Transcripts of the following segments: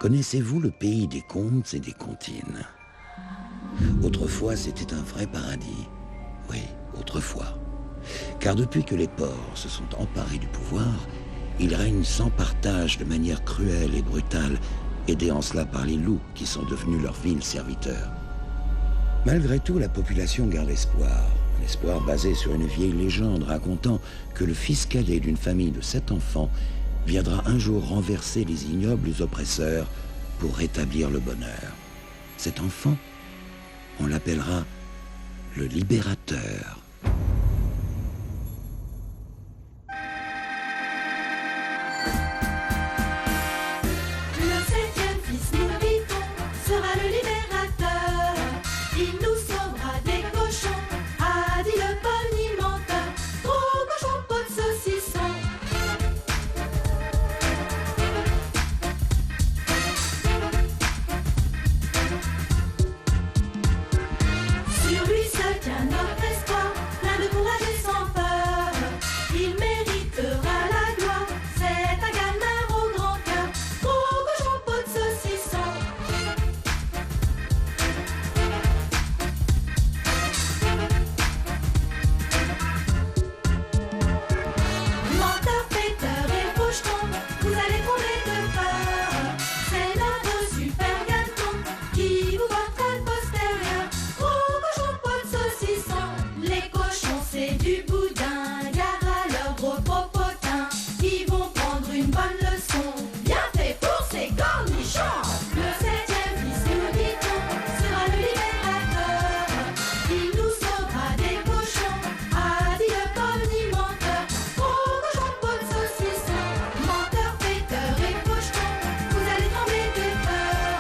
Connaissez-vous le pays des contes et des comptines? Autrefois, c'était un vrai paradis. Oui, autrefois. Car depuis que les porcs se sont emparés du pouvoir, ils règnent sans partage de manière cruelle et brutale, aidés en cela par les loups qui sont devenus leurs vils serviteurs. Malgré tout, la population garde espoir. Un espoir basé sur une vieille légende racontant que le fils cadet d'une famille de 7 enfants viendra un jour renverser les ignobles oppresseurs pour rétablir le bonheur. Cet enfant, on l'appellera le libérateur. Le 7e fils, nous le vivons, sera le libérateur. Il nous sauvera des cochons, a dit le bonimenteur. Gros cochon, pot de saucisson. Sur lui seul tient notre espoir, plein de courage et sans peur. Il méritera la gloire, c'est un gamin au grand cœur. Gros cochon, pot de saucisson. Menteur, péteur et faucheton, vous allez tomber de peur. C'est notre super gâteau qui vous portera le postérieur. Gros cochon, pot de saucisson. Les cochons, c'est du boudin. Gare à leurs gros popotins qui vont prendre une bonne leçon. Bien fait pour ces cornichons. Le 7e fils, nous le dit-on, sera le libérateur. Il nous sauvera des cochons, a dit le bonimenteur. Gros cochon, pot de saucisson. Menteur, péteur et faucheton, vous allez trembler de peur.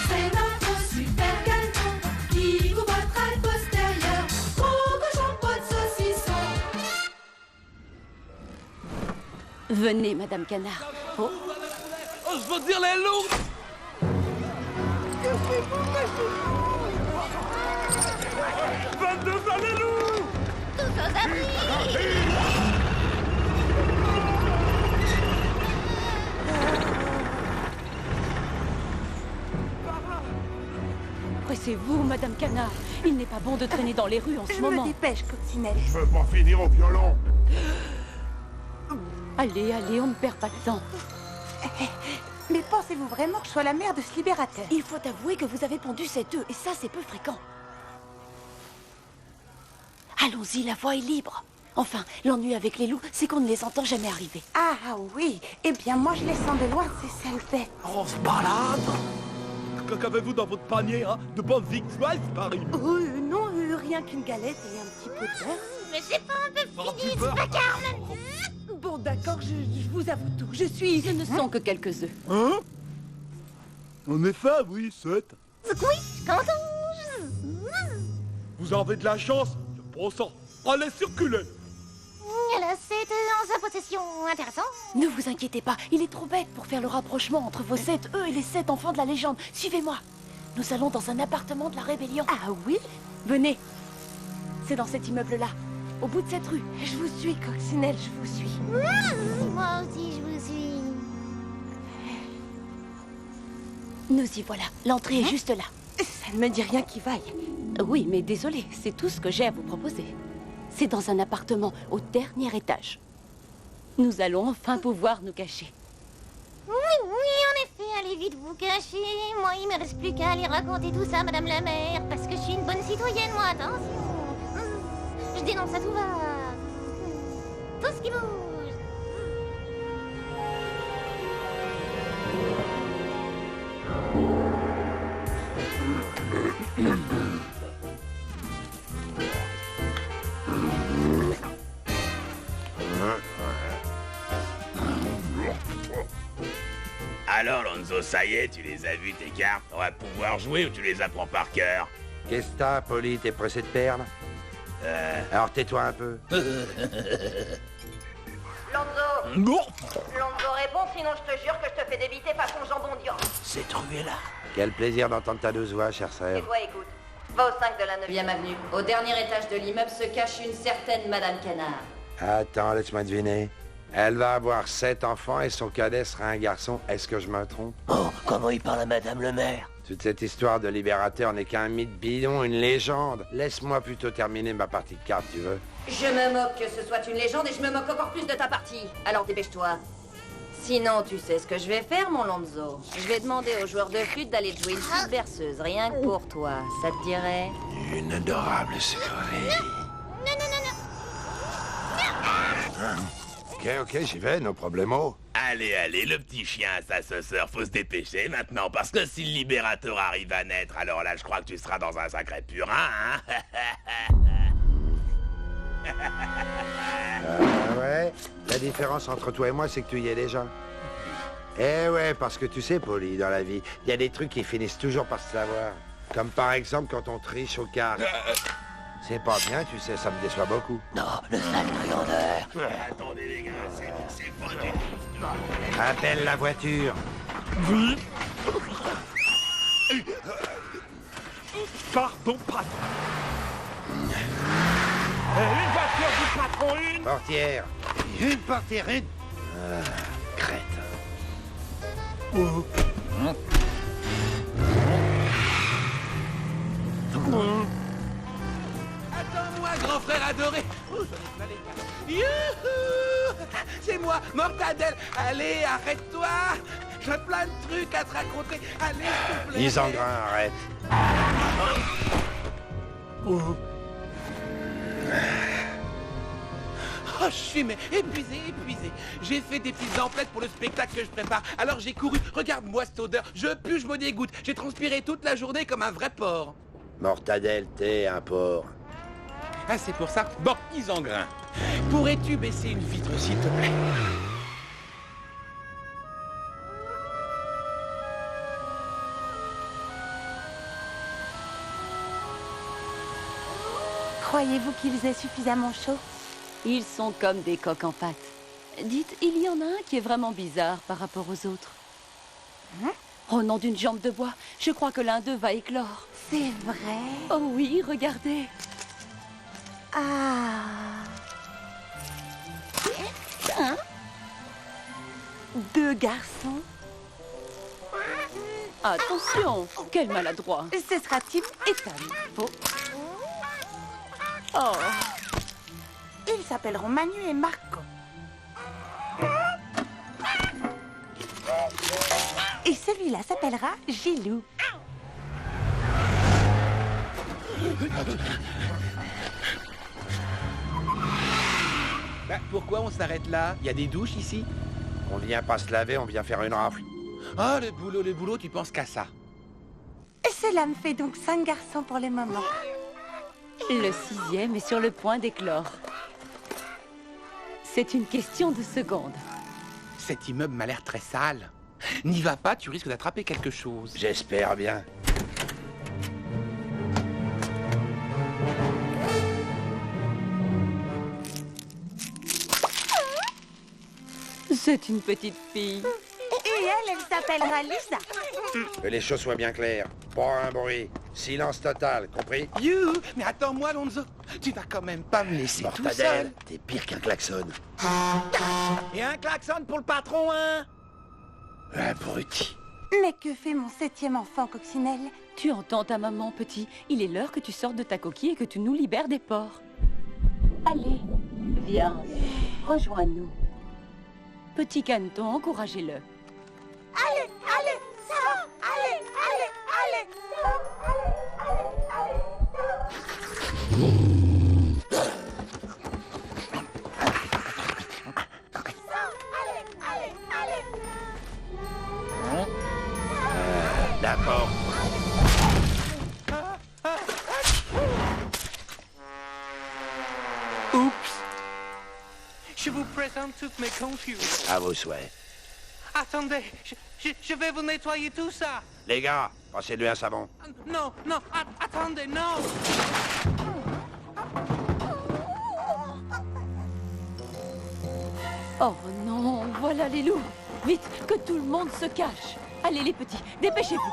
C'est notre super gâteau qui vous portera le postérieur. Gros cochon, pot de saucisson. Venez, Madame Canard. Oh, Oh, je veux dire les loups! Vingt-deux fois les loups! pressez-vous, Madame Canard. Il n'est pas bon de traîner dans les rues en ce Je me moment. dépêche, Coccinelle. Je veux pas finir au violon. Allez, allez, on ne perd pas de temps. Mais pensez-vous vraiment que je sois la mère de ce libérateur? Il faut avouer que vous avez pondu cet œuf, et ça, c'est peu fréquent. Allons-y, la voie est libre. Enfin, l'ennui avec les loups, c'est qu'on ne les entend jamais arriver. Ah oui, eh bien moi je les sens de loin, ces sales bêtes. On se balade! Qu'avez-vous dans votre panier, hein? De bonnes victuailles, Paris? Oh, non, rien qu'une galette et un petit peu de beurre. Mais c'est pas un peu Oh, fini, peur. ce vacarme. Bon, d'accord, je vous avoue tout. Je suis... Ce ne sont que quelques œufs. Hein? En effet, oui, 7. Squish, canton. Vous avez de la chance, je pense. Allez, circulez! Alors, c'est en sa possession. Intéressant. Ne vous inquiétez pas, il est trop bête pour faire le rapprochement entre vos 7 œufs et les 7 enfants de la légende. Suivez-moi. Nous allons dans un appartement de la rébellion. Ah oui? Venez. C'est dans cet immeuble-là, au bout de cette rue. Je vous suis, Coccinelle, je vous suis. Moi aussi, je vous suis. Nous y voilà. L'entrée est juste là. Ça ne me dit rien qui vaille. Oui, mais désolé, c'est tout ce que j'ai à vous proposer. C'est dans un appartement au dernier étage. Nous allons enfin pouvoir nous cacher. Oui, en effet, allez vite vous cacher. Moi, il me reste plus qu'à aller raconter tout ça à Madame la Maire, parce que je suis une bonne citoyenne, moi, attention. Je dénonce à tout va. Tout ce qui bouge. Alors Lonzo, ça y est, tu les as vus tes cartes? On va pouvoir jouer ou tu les apprends par cœur? Qu'est-ce que t'as, Polly? T'es pressé de perdre? Alors tais-toi un peu. Lonzo, Bon, Lonzo, réponds, sinon je te jure que je te fais débiter façon jambon d'Iran. c'est trouvé là. Quel plaisir d'entendre ta douce voix, chère Et sœur. toi, écoute, va au 5 de la 9e avenue. Au dernier étage de l'immeuble se cache une certaine Madame Canard. Attends, laisse-moi deviner. Elle va avoir 7 enfants et son cadet sera un garçon. Est-ce que je me trompe? Oh, comment il parle à Madame le maire? Toute cette histoire de libérateur n'est qu'un mythe bidon, une légende. Laisse-moi plutôt terminer ma partie de cartes, tu veux? Je me moque que ce soit une légende et je me moque encore plus de ta partie. Alors dépêche-toi. Sinon, tu sais ce que je vais faire, mon Lonzo. Je vais demander aux joueurs de flûte d'aller te jouer une petite berceuse, rien que pour toi. Ça te dirait? Une adorable sucrerie. Ok, j'y vais, no problemo. Allez, allez, le petit chien à sa sauceur, faut se dépêcher maintenant, parce que si le libérateur arrive à naître, alors là, je crois que tu seras dans un sacré purin, hein. Ouais, la différence entre toi et moi, c'est que tu y es déjà. Eh ouais, parce que tu sais, Polly, dans la vie, il y a des trucs qui finissent toujours par se savoir. Comme par exemple quand on triche au quart. C'est pas bien, tu sais, ça me déçoit beaucoup. Non, le sale grandeur. Attendez les gars, c'est pas du tout. Appelle la voiture. Oui. Pardon, patron. Une voiture du patron, une. Portière. Une portière, une. Ah, crête. Attends-moi, grand frère adoré. Oh, j'en ai plein les gars. Youhou! C'est moi, Mortadelle. Allez, arrête-toi. J'ai plein de trucs à te raconter. Allez, s'il te plaît. Mise en grain, arrête. Oh, je suis mais épuisé. J'ai fait des petites emplettes pour le spectacle que je prépare. Alors j'ai couru. Regarde-moi cette odeur. Je pue, je me dégoûte. J'ai transpiré toute la journée comme un vrai porc. Mortadelle, t'es un porc. Ah, c'est pour ça. Bon, mise en grain. Pourrais-tu baisser une vitre, s'il te plaît? Croyez-vous qu'ils aient suffisamment chaud? Ils sont comme des coques en pâte. Dites, il y en a un qui est vraiment bizarre par rapport aux autres. Oh, nom d'une jambe de bois, je crois que l'un d'eux va éclore. C'est vrai? Oh oui, regardez. Ah! Hein? 2 garçons? Attention, quel maladroit. Ce sera Tim et Tom. Oh, Ils s'appelleront Manu et Marco. Et celui-là s'appellera Gilou. Bah, pourquoi on s'arrête là? Il y a des douches ici? On vient pas se laver, on vient faire une rafle. Oh, le boulot, tu penses qu'à ça? Cela me fait donc 5 garçons pour le moment. le 6e est sur le point d'éclore. C'est une question de secondes. Cet immeuble m'a l'air très sale. N'y va pas, tu risques d'attraper quelque chose. J'espère bien. C'est une petite fille. Et elle s'appellera Lisa. Que les choses soient bien claires. Pas un bruit. Silence total, compris? You, mais attends-moi, Lonzo. Tu vas quand même pas me laisser tout seul. Mortadelle, t'es pire qu'un klaxon. Et un klaxon pour le patron, hein? Abruti. Mais que fait mon 7e enfant, Coccinelle? Tu entends ta maman, petit. Il est l'heure que tu sortes de ta coquille et que tu nous libères des porcs. Allez, viens, rejoins-nous. Petit caneton, encouragez-le. Allez, allez, ça va, allez, allez, allez. La porte. Oups. Je vous présente toutes mes confuses. À vos souhaits. Attendez, je vais vous nettoyer tout ça. Les gars, passez-lui un savon. Non, non, attendez, non. Oh non, voilà les loups. Vite, que tout le monde se cache. Allez les petits, dépêchez-vous.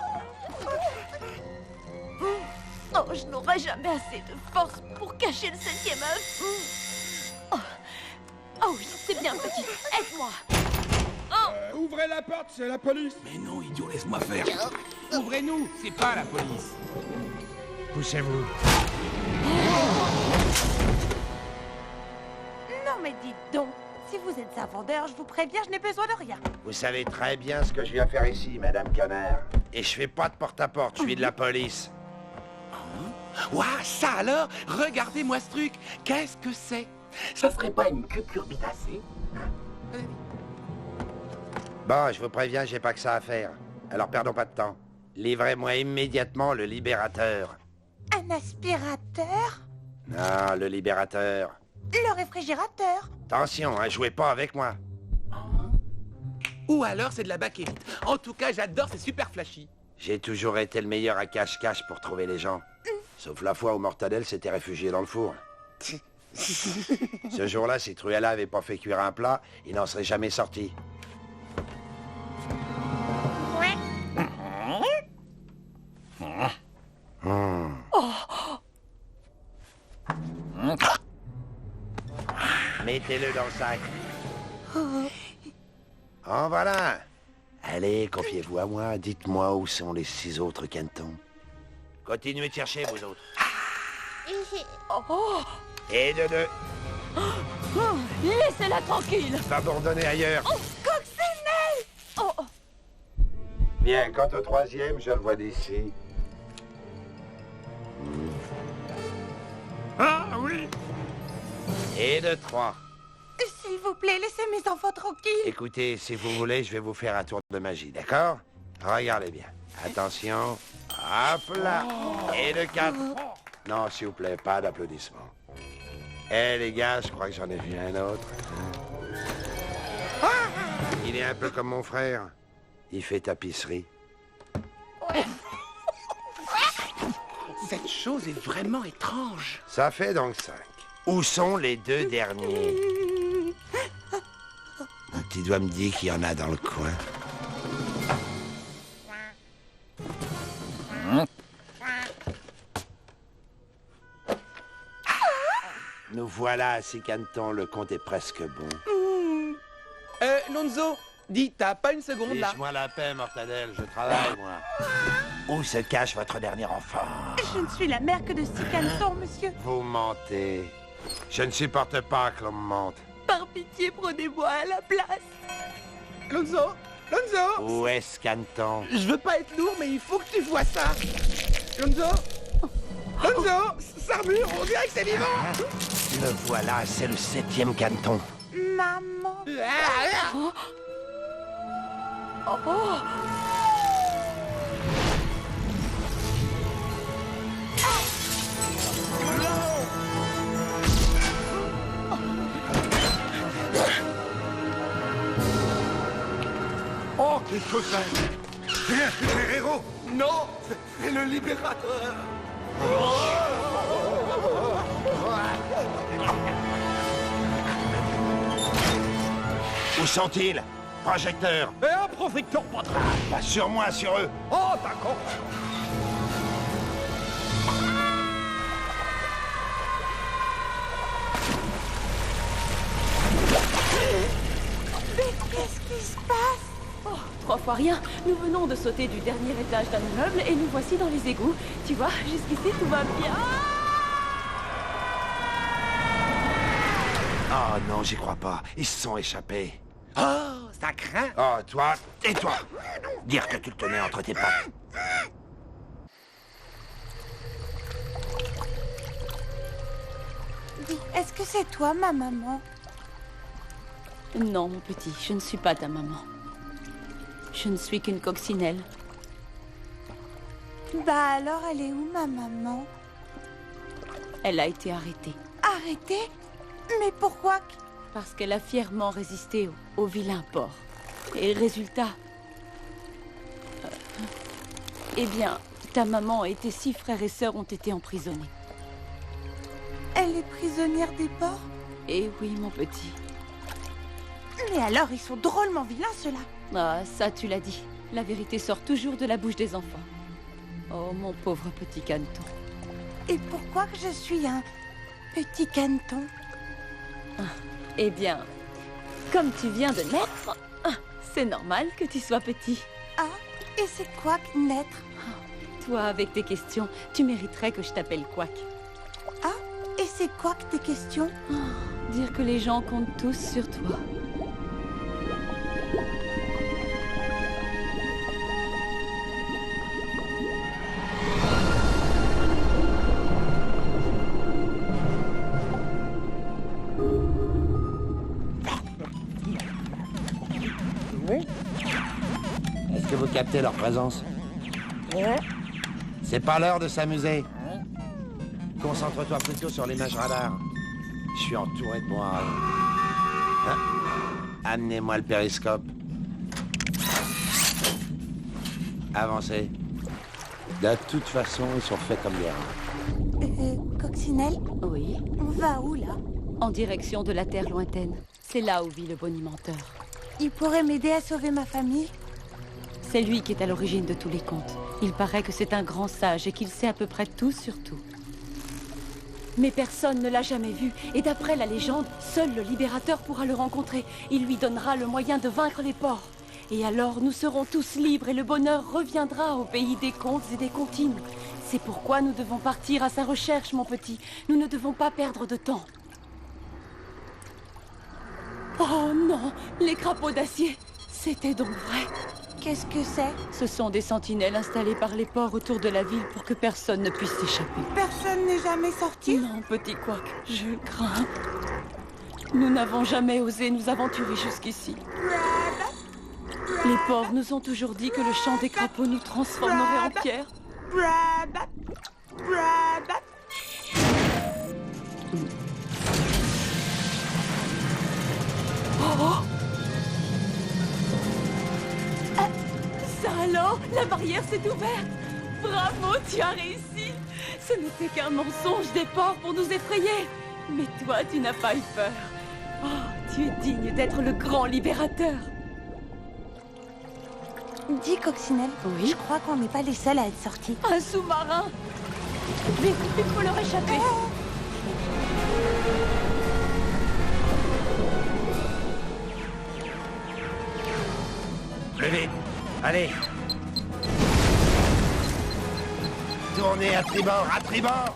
Oh, je n'aurai jamais assez de force pour cacher le 7e œuf. Oh, Oh oui, c'est bien, petit. Aide-moi. Ouvrez la porte, c'est la police. Mais non, idiot, laisse-moi faire. Ouvrez-nous, c'est pas la police. Poussez-vous. Non mais dites donc, si vous êtes un vendeur, je vous préviens, je n'ai besoin de rien. Vous savez très bien ce que je viens faire ici, Madame Canard. Et je fais pas de porte-à-porte, je suis de la police. Ouah, ça alors? Regardez-moi ce truc. Qu'est-ce que c'est? Ça serait pas une cucurbitacée? Bon, je vous préviens, j'ai pas que ça à faire. Alors perdons pas de temps. Livrez-moi immédiatement le libérateur. Un aspirateur? Non, le libérateur. Le réfrigérateur? Attention, hein, jouez pas avec moi. Ou alors c'est de la bakélite. En tout cas, j'adore, c'est super flashy. J'ai toujours été le meilleur à cache-cache pour trouver les gens. Sauf la fois où Mortadelle s'était réfugié dans le four. Ce jour-là, si Truella avait pas fait cuire un plat, il n'en serait jamais sorti. Mettez-le dans le sac. En voilà. Allez, confiez-vous à moi. Dites-moi où sont les 6 autres cantons. Continuez de chercher, vous autres. Et de deux. Laissez-la tranquille. Va bourdonner ailleurs. Oh, coccinelle. Oh. Bien, quant au troisième, je le vois d'ici. Ah oui. Et de 3. S'il vous plaît, laissez mes enfants tranquilles. Écoutez, si vous voulez, je vais vous faire un tour de magie, d'accord? Regardez bien. Attention. Hop là. Et de 4. Non, s'il vous plaît, pas d'applaudissements. Eh les gars, je crois que j'en ai vu un autre. Il est un peu comme mon frère. Il fait tapisserie. Cette chose est vraiment étrange. Ça fait donc 5. Où sont les 2 derniers? Un petit doigt me dit qu'il y en a dans le coin. Nous voilà à 6 cantons, le compte est presque bon. Lonzo, dis, t'as pas une seconde là? Laisse-moi la paix, Mortadelle, je travaille, moi. Où se cache votre dernier enfant? Je ne suis la mère que de 6 cantons, monsieur. Vous mentez. Je ne supporte pas que l'on me mente. Par pitié, prenez-moi à la place. Lonzo, Lonzo! Où est-ce Canton? Je veux pas être lourd, mais il faut que tu vois ça. Lonzo, Lonzo, ça remue, on dirait que c'est vivant. Le voilà, c'est le 7e canton. Maman. Oh, qu'est-ce que c'est? C'est un super-héros. Non, c'est le libérateur. Où sont-ils? Projecteur. Et un projecteur pas très. Pas sur moi, sur eux. Oh, d'accord. Mais qu'est-ce qui se passe? Oh, 3 fois rien. Nous venons de sauter du dernier étage d'un immeuble et nous voici dans les égouts. Tu vois, jusqu'ici tout va bien. Oh non, j'y crois pas. Ils se sont échappés. Oh, ça craint. Oh, toi, et toi. Dire que tu le tenais entre tes pattes. Dis, est-ce que c'est toi, ma maman? Non, mon petit, je ne suis pas ta maman. Je ne suis qu'une coccinelle. Bah alors, elle est où, ma maman? Elle a été arrêtée. Arrêtée? Mais pourquoi? Parce qu'elle a fièrement résisté au vilain porc. Et résultat... eh bien, ta maman et tes 6 frères et sœurs ont été emprisonnés. Elle est prisonnière des porcs? Eh oui, mon petit. Mais alors, ils sont drôlement vilains, ceux-là. Ah, ça, tu l'as dit. La vérité sort toujours de la bouche des enfants. Oh, mon pauvre petit Canton. Et pourquoi que je suis un petit Canton? Eh bien, comme tu viens de naître, c'est normal que tu sois petit. Ah, et c'est quoi que naître? Toi, avec tes questions, tu mériterais que je t'appelle Quack. Ah, et c'est quoi que tes questions? Dire que les gens comptent tous sur toi. Est-ce que vous captez leur présence? C'est pas l'heure de s'amuser. Concentre-toi plutôt sur l'image radar. Je suis entouré de moi. Hein? Amenez-moi le périscope. Avancez. De toute façon, ils sont faits comme des rats. Coccinelle, Oui, on va où, là? en direction de la terre lointaine. C'est là où vit le bonimenteur. Il pourrait m'aider à sauver ma famille? C'est lui qui est à l'origine de tous les contes. Il paraît que c'est un grand sage et qu'il sait à peu près tout sur tout. Mais personne ne l'a jamais vu, et d'après la légende, seul le libérateur pourra le rencontrer. Il lui donnera le moyen de vaincre les porcs. Et alors nous serons tous libres et le bonheur reviendra au pays des contes et des comptines. C'est pourquoi nous devons partir à sa recherche, mon petit. Nous ne devons pas perdre de temps. Oh non, les crapauds d'acier, c'était donc vrai. Qu'est-ce que c'est? Ce sont des sentinelles installées par les porcs autour de la ville pour que personne ne puisse s'échapper. Personne n'est jamais sorti? Non, petit Quack, je crains. Nous n'avons jamais osé nous aventurer jusqu'ici. Les porcs nous ont toujours dit que le chant des crapauds nous transformerait en pierre. Oh! Ça alors, la barrière s'est ouverte. Bravo, tu as réussi. Ce n'était qu'un mensonge des porcs pour nous effrayer. Mais toi, tu n'as pas eu peur. Oh, tu es digne d'être le grand libérateur. Dis, Coccinelle, Oui? je crois qu'on n'est pas les seuls à être sortis. Un sous-marin. Vite, il faut leur échapper. Plus vite. Allez. Tournez à tribord, à tribord.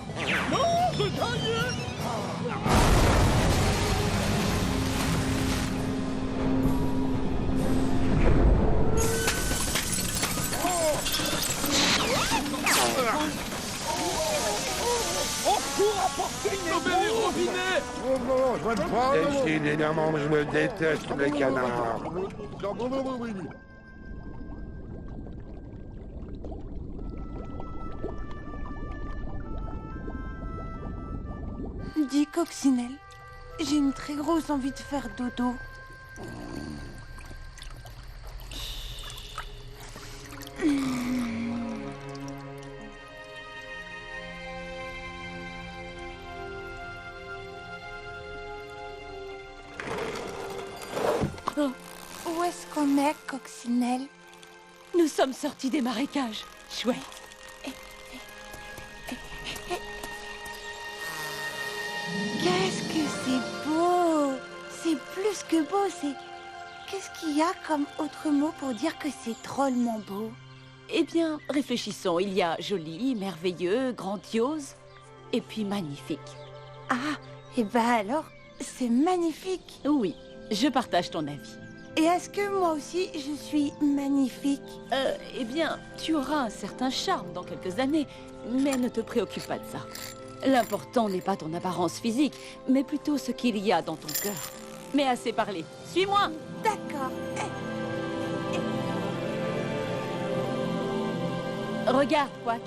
Oh non, je vais te prendre. Décidément, je me déteste, les canards. Dis, Coccinelle, j'ai une très grosse envie de faire dodo. Oh, Où est-ce qu'on est, Coccinelle? nous sommes sortis des marécages. Chouette. Qu'est-ce que c'est beau! C'est plus que beau, c'est... Qu'est-ce qu'il y a comme autre mot pour dire que c'est drôlement beau? Eh bien, réfléchissons. Il y a joli, merveilleux, grandiose, et puis magnifique. Ah, et ben alors, c'est magnifique! Oui, je partage ton avis. Et est-ce que moi aussi, je suis magnifique? Eh bien, tu auras un certain charme dans quelques années, mais ne te préoccupe pas de ça. L'important n'est pas ton apparence physique, mais plutôt ce qu'il y a dans ton cœur. Mais assez parlé. Suis-moi! D'accord. Regarde, Quack.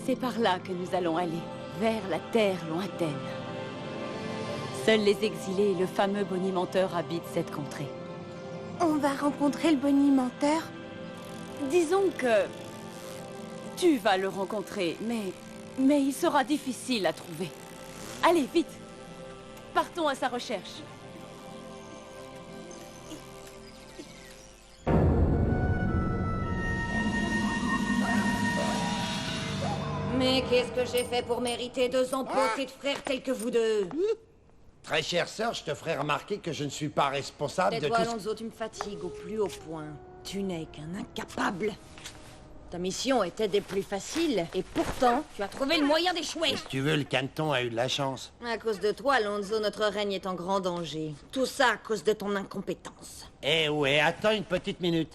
C'est par là que nous allons aller, vers la terre lointaine. Seuls les exilés et le fameux bonimenteur habitent cette contrée. On va rencontrer le bonimenteur? Disons que... tu vas le rencontrer, mais il sera difficile à trouver. Allez, vite! Partons à sa recherche. Mais qu'est-ce que j'ai fait pour mériter deux emplotés de frères tels que vous deux? Très chère sœur, je te ferai remarquer que je ne suis pas responsable de tout Tais-toi, ce... Alonso, tu me fatigues au plus haut point. Tu n'es qu'un incapable. Ta mission était des plus faciles, et pourtant, tu as trouvé le moyen d'échouer. Si tu veux, le caneton a eu de la chance. À cause de toi, Alonso, notre règne est en grand danger. Tout ça à cause de ton incompétence. Eh ouais, attends une petite minute.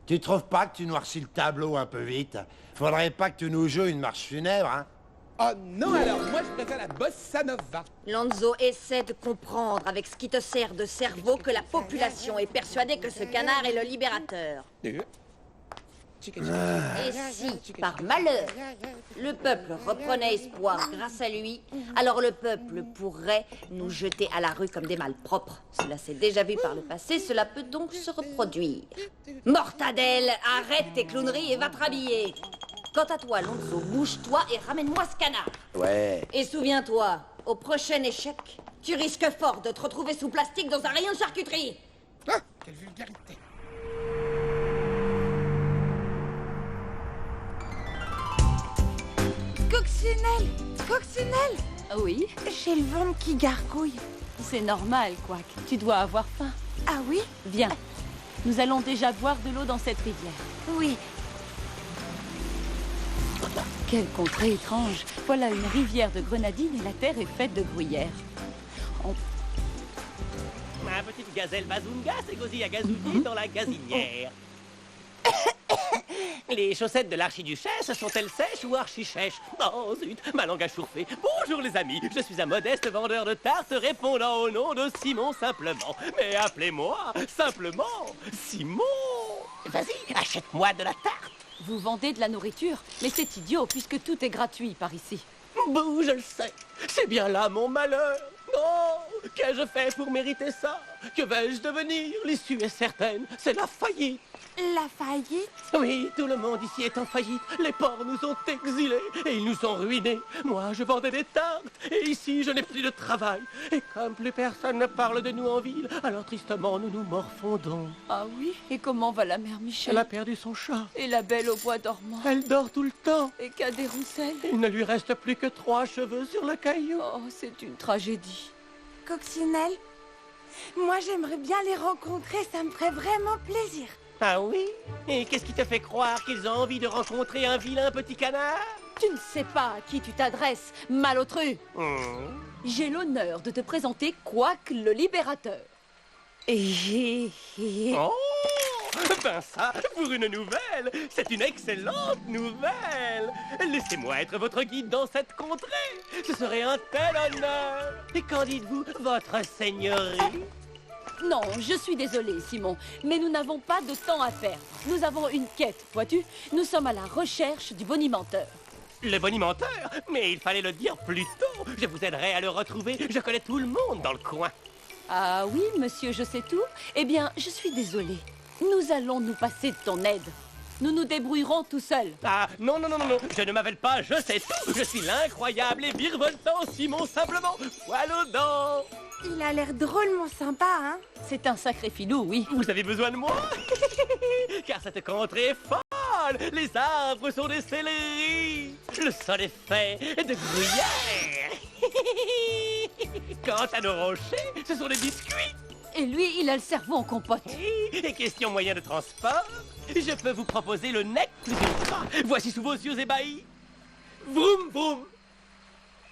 Tu trouves pas que tu noircis le tableau un peu vite? Faudrait pas que tu nous joues une marche funèbre, hein? Oh non, alors moi je préfère la bossa nova. Lonzo, essaie de comprendre avec ce qui te sert de cerveau que la population est persuadée que ce canard est le libérateur. Et si, par malheur, le peuple reprenait espoir grâce à lui, alors le peuple pourrait nous jeter à la rue comme des malpropres. Cela s'est déjà vu par le passé, cela peut donc se reproduire. Mortadelle, arrête tes clowneries et va te rhabiller. Quant à toi, Lonzo, bouge-toi et ramène-moi ce canard. Ouais. Et souviens-toi, au prochain échec, tu risques fort de te retrouver sous plastique dans un rayon de charcuterie. Ah, quelle vulgarité. Coccinelle! Coccinelle! Oui, J'ai le ventre qui gargouille. c'est normal, Quack. Tu dois avoir faim. Ah oui? Viens. Nous allons déjà boire de l'eau dans cette rivière. Oui. Quelle contrée étrange. Voilà une rivière de grenadines et la terre est faite de gruyère. Ma petite gazelle Bazunga s'est gosille à gazouiller dans la gazinière. Les chaussettes de l'archiduchesse sont-elles sèches ou archi-chèches? Oh zut, ma langue a chauffé. Bonjour les amis, je suis un modeste vendeur de tartes répondant au nom de Simon simplement. Mais appelez-moi simplement Simon. Vas-y, achète-moi de la tarte. Vous vendez de la nourriture, mais c'est idiot puisque tout est gratuit par ici. Bouh, je le sais. C'est bien là mon malheur. Oh, qu'ai-je fait pour mériter ça? Que vais-je devenir? L'issue est certaine, c'est la faillite. La faillite? Oui, tout le monde ici est en faillite. Les porcs nous ont exilés et ils nous ont ruinés. Moi, je vendais des tartes et ici, je n'ai plus de travail. Et comme plus personne ne parle de nous en ville, alors tristement, nous nous morfondons. Ah oui? Et comment va la mère Michel? Elle a perdu son chat. Et la belle au bois dormant? Elle dort tout le temps. Et Cadet Roussel? Il ne lui reste plus que 3 cheveux sur le caillou. Oh, c'est une tragédie. Coccinelle? Moi, j'aimerais bien les rencontrer, ça me ferait vraiment plaisir. Ah oui? Et qu'est-ce qui te fait croire qu'ils ont envie de rencontrer un vilain petit canard? Tu ne sais pas à qui tu t'adresses, malotru. J'ai l'honneur de te présenter Quack le libérateur. Oh! Ben ça, pour une nouvelle, c'est une excellente nouvelle. Laissez-moi être votre guide dans cette contrée. Ce serait un tel honneur. Et qu'en dites-vous, votre seigneurie? Non, je suis désolée, Simon, mais nous n'avons pas de temps à perdre. Nous avons une quête, vois-tu? Nous sommes à la recherche du bonimenteur. Le bonimenteur? Mais il fallait le dire plus tôt. Je vous aiderai à le retrouver. Je connais tout le monde dans le coin. Ah oui, monsieur, je sais tout. Eh bien, je suis désolée. Nous allons nous passer de ton aide. Nous nous débrouillerons tout seuls. Ah, non, non, non, non, non, je ne m'appelle pas je sais tout. Je suis l'incroyable et virevoltant Simon simplement. Poil aux dents. Il a l'air drôlement sympa, hein? C'est un sacré filou, oui. Vous avez besoin de moi? Car cette contrée est folle. Les arbres sont des céleris. Le sol est fait de gruyère. Quant à nos rochers, ce sont des biscuits. Et lui, il a le cerveau en compote. Et question moyen de transport, je peux vous proposer le nec plus ultra. Voici sous vos yeux ébahis. Vroom, vroom.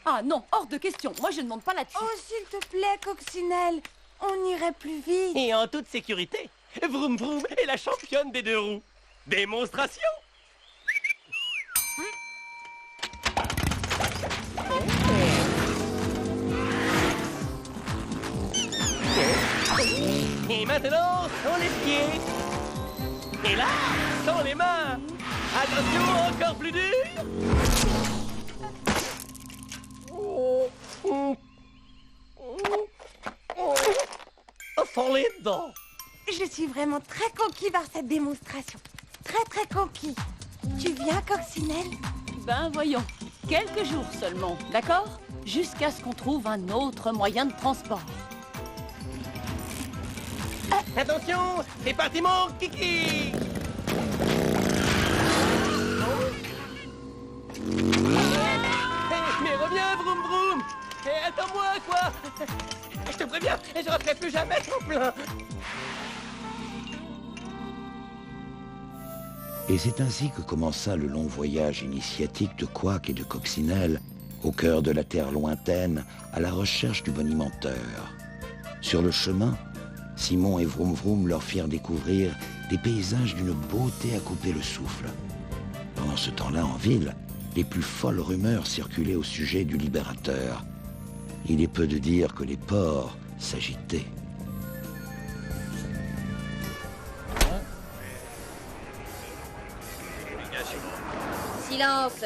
Ah non, hors de question. Moi, je ne monte pas là-dessus. Oh, s'il te plaît, Coccinelle, on irait plus vite. Et en toute sécurité, Vroom Vroom est la championne des 2 roues. Démonstration. Et maintenant, sans les pieds. Et là, sans les mains. Attention, encore plus dur. Sans les dents. Je suis vraiment très conquis par cette démonstration. Très, très conquis. Tu viens, Coccinelle? Ben voyons, quelques jours seulement, d'accord? Jusqu'à ce qu'on trouve un autre moyen de transport. Attention, c'est parti mon kiki. Mais reviens, Vroom Vroom. Hé, attends-moi, quoi. Je te préviens, et je ne referai plus jamais trop plein. Et c'est ainsi que commença le long voyage initiatique de Quack et de Coccinelle, au cœur de la terre lointaine, à la recherche du bonimenteur. Sur le chemin, Simon et Vroom Vroom leur firent découvrir des paysages d'une beauté à couper le souffle. Pendant ce temps-là, en ville, les plus folles rumeurs circulaient au sujet du libérateur. Il est peu de dire que les porcs s'agitaient. Silence!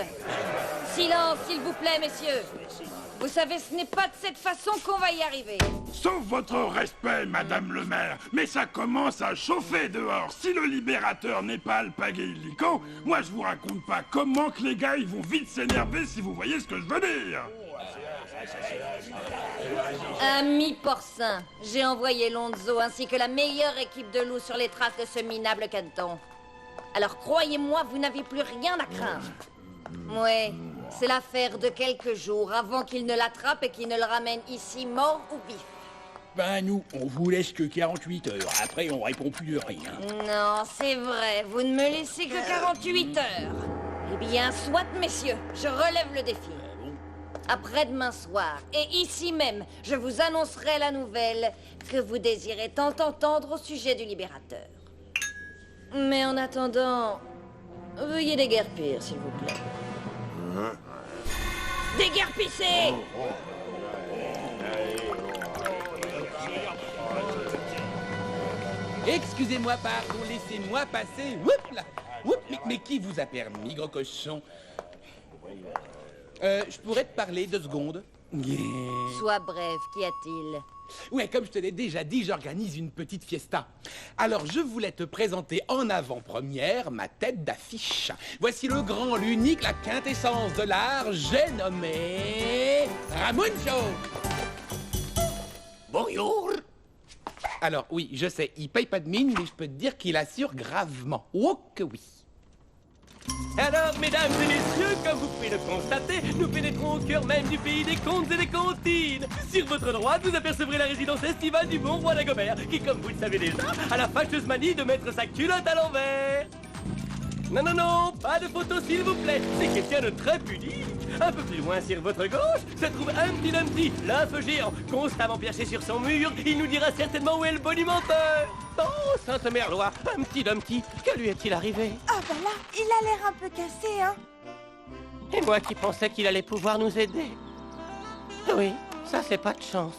Silence, s'il vous plaît, messieurs! Vous savez, ce n'est pas de cette façon qu'on va y arriver. Sauf votre respect, madame le maire, mais ça commence à chauffer dehors. Si le libérateur n'est pas alpagué illico, moi je vous raconte pas comment que les gars ils vont vite s'énerver si vous voyez ce que je veux dire. Ami porcin, j'ai envoyé Lonzo ainsi que la meilleure équipe de loups sur les traces de ce minable canton. Alors croyez-moi, vous n'avez plus rien à craindre. Ouais, c'est l'affaire de quelques jours avant qu'il ne l'attrape et qu'il ne le ramène ici mort ou vif. Ben nous, on vous laisse que 48 heures. Après, on répond plus de rien. Non, c'est vrai, vous ne me laissez que 48 heures. Eh bien, soit, messieurs, je relève le défi. Après-demain soir, et ici même, je vous annoncerai la nouvelle que vous désirez tant entendre au sujet du libérateur. Mais en attendant, veuillez déguerpir, s'il vous plaît. Déguerpissez! Excusez-moi, pardon, laissez-moi passer. Oups là. Oups, mais qui vous a permis, gros cochon? Je pourrais te parler 2 secondes? Sois bref, qu'y a-t-il? Ouais, comme je te l'ai déjà dit, j'organise une petite fiesta. Alors, je voulais te présenter en avant-première ma tête d'affiche. Voici le grand, l'unique, la quintessence de l'art, j'ai nommé... Ramuncho. Bonjour. Alors, oui, je sais, il paye pas de mine, mais je peux te dire qu'il assure gravement. Oh que oui. Alors, mesdames et messieurs, comme vous pouvez le constater, nous pénétrons au cœur même du pays des contes et des comptines. Sur votre droite, vous apercevrez la résidence estivale du bon roi Dagobert, qui, comme vous le savez déjà, a la fâcheuse manie de mettre sa culotte à l'envers. Non, non, non, pas de photos, s'il vous plaît. C'est quelqu'un de très pudique. Un peu plus loin, sur votre gauche, se trouve Humpty Dumpty, l'œuf géant. Constamment perché sur son mur, il nous dira certainement où est le bonimenteur. Oh, Sainte Mère Loi, Humpty Dumpty, que lui est-il arrivé? Ah bah là, il a l'air un peu cassé, hein. Et moi qui pensais qu'il allait pouvoir nous aider. Oui, ça c'est pas de chance.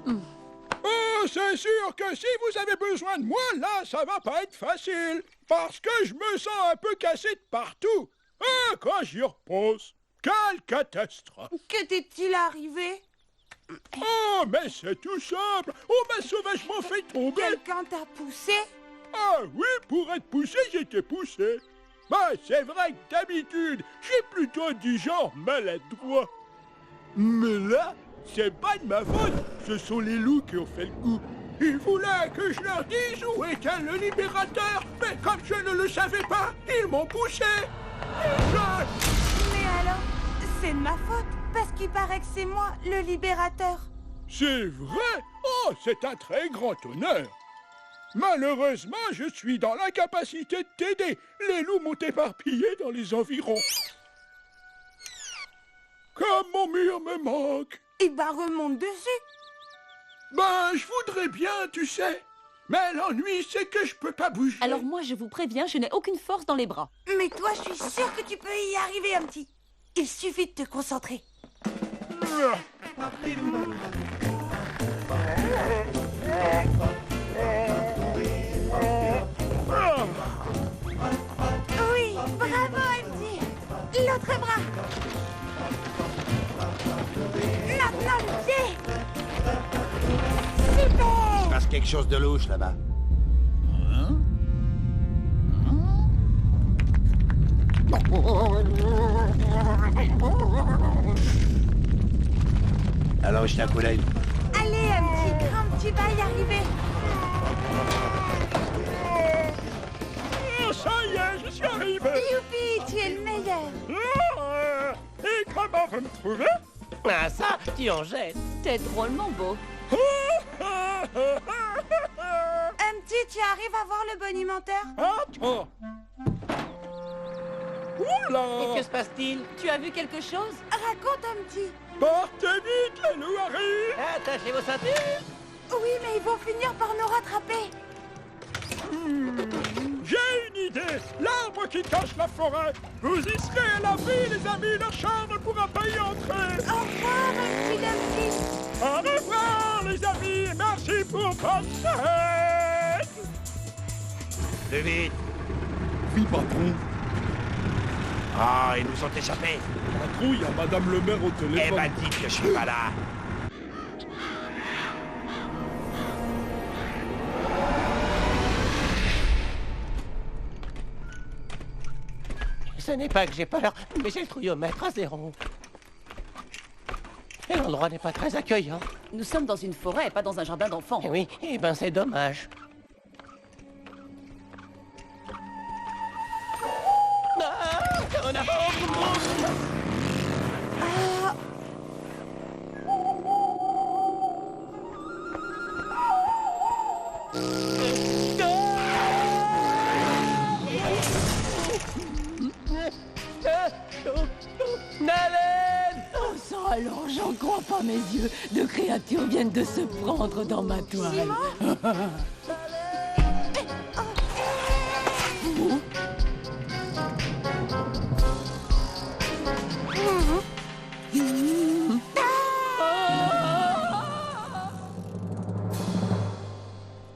Oh, c'est sûr que si vous avez besoin de moi, là, ça va pas être facile. Parce que je me sens un peu cassé de partout. Ah, quand j'y repense, quelle catastrophe. Que t'est-il arrivé? Oh, mais c'est tout simple. On m'a sauvagement fait tomber. Quelqu'un t'a poussé? Ah oui, pour être poussé, j'étais poussé. Bah, c'est vrai que d'habitude, j'ai plutôt du genre maladroit. Mais là, c'est pas de ma faute. Ce sont les loups qui ont fait le coup. Ils voulaient que je leur dise où était le libérateur. Mais comme je ne le savais pas, ils m'ont poussé. Mais alors, c'est de ma faute. Parce qu'il paraît que c'est moi, le libérateur. C'est vrai? Oh, c'est un très grand honneur. Malheureusement, je suis dans l'incapacité de t'aider. Les loups m'ont éparpillé dans les environs. Comme mon mur me manque. Eh ben, remonte dessus. Ben, je voudrais bien, tu sais. Mais l'ennui, c'est que je peux pas bouger. Alors moi, je vous préviens, je n'ai aucune force dans les bras. Mais toi, je suis sûre que tu peux y arriver, un petit. Il suffit de te concentrer. Oui, bravo, MJ. L'autre bras. Maintenant, le pied. Super. Il se passe quelque chose de louche là-bas. Alors, jetez un coup d'œil. Allez, un petit crampe, tu vas y arriver. Oh, ça y est, je suis arrivé. Youpi, tu es le meilleur. Et comment vous me trouvez? Ah ça, tu en jettes. T'es drôlement beau. Humpty, tu arrives à voir le bonimenteur? Attends. Voilà. Et que se passe-t-il? Tu as vu quelque chose? Raconte, Humpty. Partez vite, les loups arrivent. Attachez vos ceintures. Oui, mais ils vont finir par nous rattraper. J'ai une idée. L'arbre qui cache la forêt. Vous y serez à l'abri, les amis. Le chat ne pourra pas y entrer. Au revoir, Humpty Dumpty. Au revoir, les amis. Merci pour votre aide. Plus vite. Oui, patron. Ah, ils nous sont échappés. Patron, il y a Madame le maire au Eh téléphone. ben, dites que je suis pas là. Ce n'est pas que j'ai peur, mais j'ai le trouillomètre à 0. Et l'endroit n'est pas très accueillant. Nous sommes dans une forêt, pas dans un jardin d'enfants. Eh oui, eh ben c'est dommage. Ah, on a... Nalène! Oh, ça alors, j'en crois pas mes yeux. Deux créatures viennent de se prendre dans ma toile.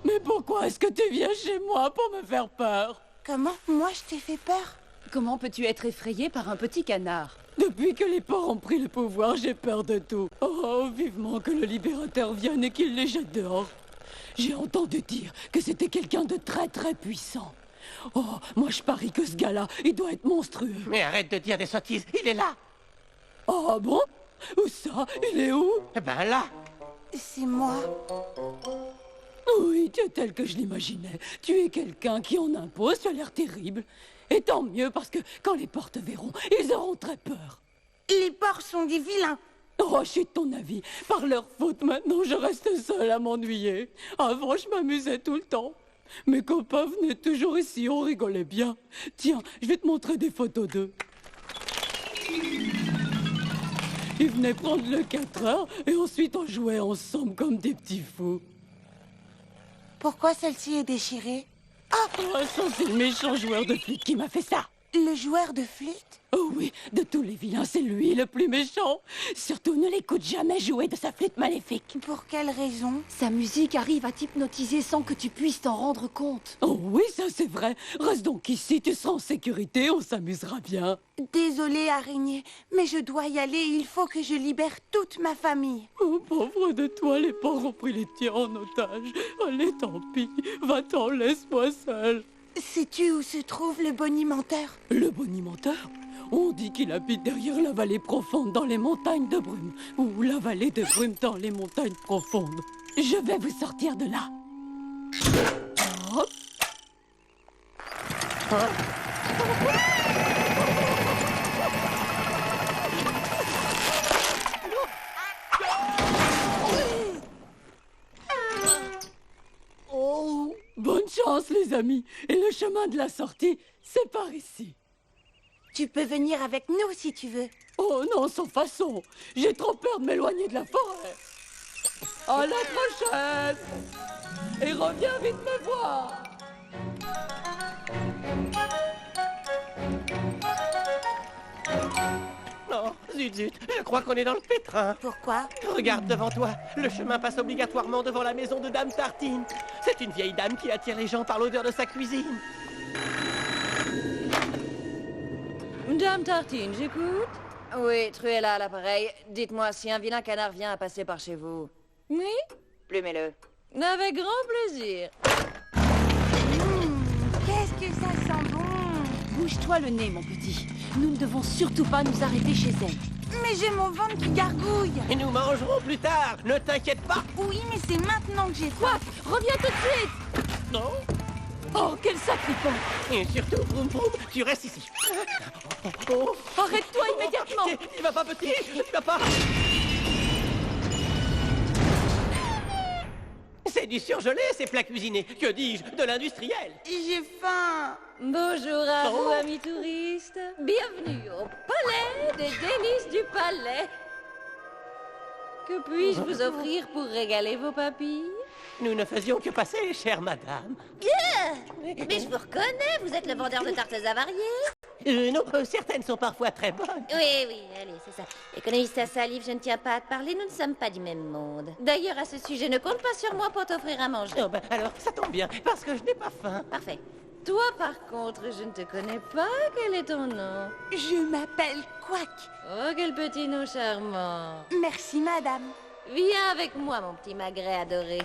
Mais pourquoi est-ce que tu viens chez moi pour me faire peur? Comment? Moi, je t'ai fait peur? Comment peux-tu être effrayé par un petit canard? Depuis que les porcs ont pris le pouvoir, j'ai peur de tout. Oh, vivement que le libérateur vienne et qu'il les jette dehors. J'ai entendu dire que c'était quelqu'un de très très puissant. Oh, moi je parie que ce gars-là, il doit être monstrueux. Mais arrête de dire des sottises, il est là. Oh bon? Où ça? Il est où? Eh ben là. C'est moi. Oui, tu es tel que je l'imaginais. Tu es quelqu'un qui en impose, tu as l'air terrible. Et tant mieux, parce que quand les porcs te verront, ils auront très peur. Les porcs sont des vilains. Oh, je suis de ton avis. Par leur faute, maintenant, je reste seule à m'ennuyer. Avant, je m'amusais tout le temps. Mes copains venaient toujours ici, on rigolait bien. Tiens, je vais te montrer des photos d'eux. Ils venaient prendre le 4 heures et ensuite on jouait ensemble comme des petits fous. Pourquoi celle-ci est déchirée? Oh, ça, c'est le méchant joueur de flûte qui m'a fait ça. Le joueur de flûte? Oh oui, de tous les vilains, c'est lui le plus méchant. Surtout, ne l'écoute jamais jouer de sa flûte maléfique. Pour quelle raison? Sa musique arrive à t'hypnotiser sans que tu puisses t'en rendre compte. Oh oui, ça c'est vrai. Reste donc ici, tu seras en sécurité, on s'amusera bien. Désolée, araignée, mais je dois y aller. Il faut que je libère toute ma famille. Oh, pauvre de toi, les porcs ont pris les tiens en otage. Allez, tant pis. Va-t'en, laisse-moi seule. Sais-tu où se trouve le bonimenteur? Le bonimenteur? On dit qu'il habite derrière la vallée profonde dans les montagnes de brume. Ou la vallée de brume dans les montagnes profondes. Je vais vous sortir de là. Hop. Oh, bonne chance les amis. Et le chemin de la sortie, c'est par ici. Tu peux venir avec nous si tu veux. Oh non, sans façon. J'ai trop peur de m'éloigner de la forêt. À la prochaine. Et reviens vite me voir. Non, zut, zut, je crois qu'on est dans le pétrin. Pourquoi? Regarde devant toi, le chemin passe obligatoirement devant la maison de Dame Tartine. C'est une vieille dame qui attire les gens par l'odeur de sa cuisine. Dame Tartine, j'écoute. Oui, Truella à l'appareil. Dites-moi si un vilain canard vient à passer par chez vous. Oui? Plumez-le. Avec grand plaisir. Qu'est-ce que ça sent bon? Bouge-toi le nez, mon petit. Nous ne devons surtout pas nous arrêter chez elle. Mais j'ai mon ventre qui gargouille. Et nous mangerons plus tard, ne t'inquiète pas. Oui, mais c'est maintenant que j'ai faim. Reviens tout de suite. Non. Oh, quel sacrifice. Et surtout, Broum Broum, tu restes ici. Arrête-toi immédiatement. Tu vas pas, petit, tu vas pas. du surgelé, ces plats cuisinés. Que dis-je? De l'industriel. J'ai faim. Bonjour à Oh. vous, amis touristes. Bienvenue au palais des délices du palais. Que puis-je vous offrir pour régaler vos papilles? Nous ne faisions que passer, chère madame. Mais je vous reconnais, vous êtes le vendeur de tartes avariées. Non, certaines sont parfois très bonnes. Oui, oui, allez, c'est ça. Économiste à salive, je ne tiens pas à te parler, nous ne sommes pas du même monde. D'ailleurs, à ce sujet, ne compte pas sur moi pour t'offrir à manger. Oh, ben, alors, ça tombe bien, parce que je n'ai pas faim. Parfait. Toi, par contre, je ne te connais pas. Quel est ton nom? Je m'appelle Quack. Oh, quel petit nom charmant. Merci, madame. Viens avec moi, mon petit magret adoré.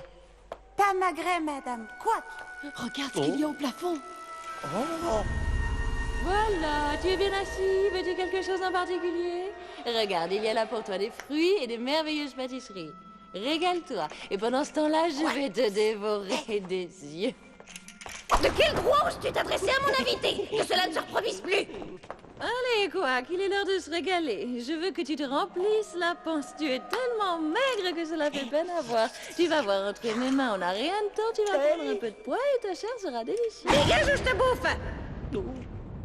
Pas magret, madame. Quack. Regarde ce qu'il y a au plafond. Voilà, tu es bien assis. Veux-tu quelque chose en particulier? Regarde, il y a là pour toi des fruits et des merveilleuses pâtisseries. Régale-toi. Et pendant ce temps-là, je vais te dévorer des yeux. De quel droit oses-tu t'adresser à mon invité? Que cela ne se reproduise plus. Allez, quoi, qu'il est l'heure de se régaler. Je veux que tu te remplisses la panse. Tu es tellement maigre que cela fait peine à voir. Tu vas voir, entre mes mains, on n'a rien de temps. Tu vas prendre un peu de poids et ta chair sera délicieuse. Dégage ou je te bouffe.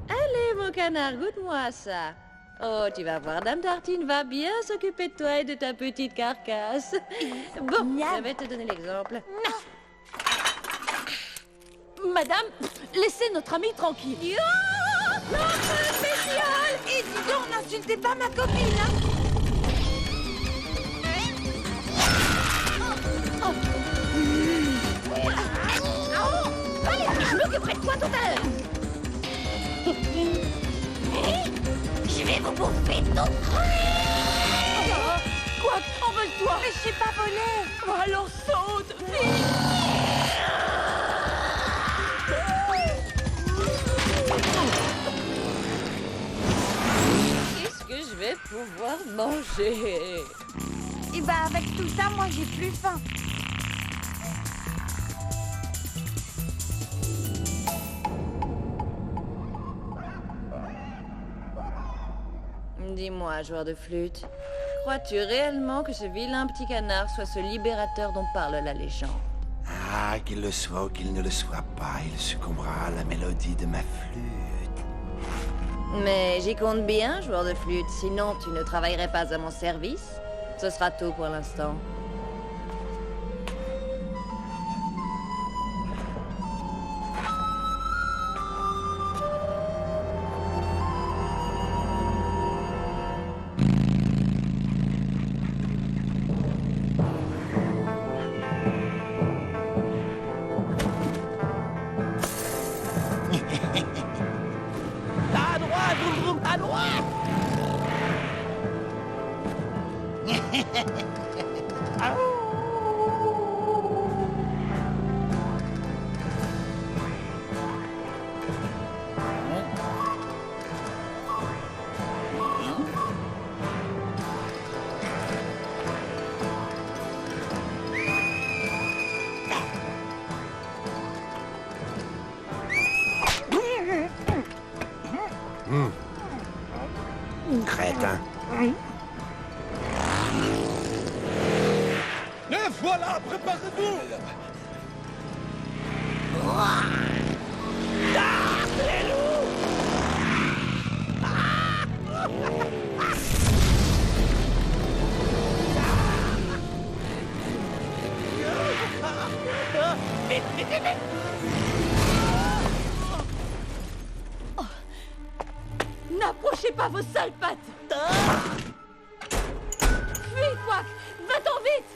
Allez, mon canard, goûte-moi ça. Oh, tu vas voir, Dame Tartine va bien s'occuper de toi et de ta petite carcasse. Bon, je vais te donner l'exemple. Madame, laissez notre ami tranquille. L'enfant spécial. Et dis donc, n'insultez pas ma copine, hein. Allez, je m'occuperai de toi tout à l'heure. Je vais vous bouffer tout. Quoi? Envole-toi. Mais je sais pas voler. Oh, alors saute, vite. Qu'est-ce que je vais pouvoir manger? Et bah, avec tout ça, moi, j'ai plus faim. Dis-moi, joueur de flûte, crois-tu réellement que ce vilain petit canard soit ce libérateur dont parle la légende? Ah, qu'il le soit ou qu'il ne le soit pas, il succombera à la mélodie de ma flûte. Mais j'y compte bien, joueur de flûte, sinon tu ne travaillerais pas à mon service. Ce sera tout pour l'instant. À droite, vroom, vroom, à droite. Crétin. Le voilà, préparez-vous. N'approchez pas vos sales pattes. Fuis, Quack. Va-t'en vite.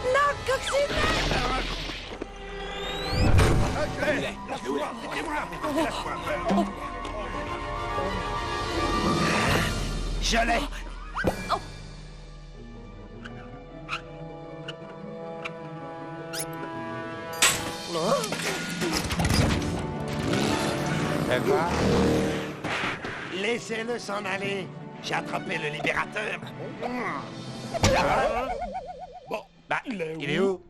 Non, coccinelle. Je l'ai. Fais voir. Laissez-le s'en aller. J'ai attrapé le libérateur. Bon, Bah, il est où?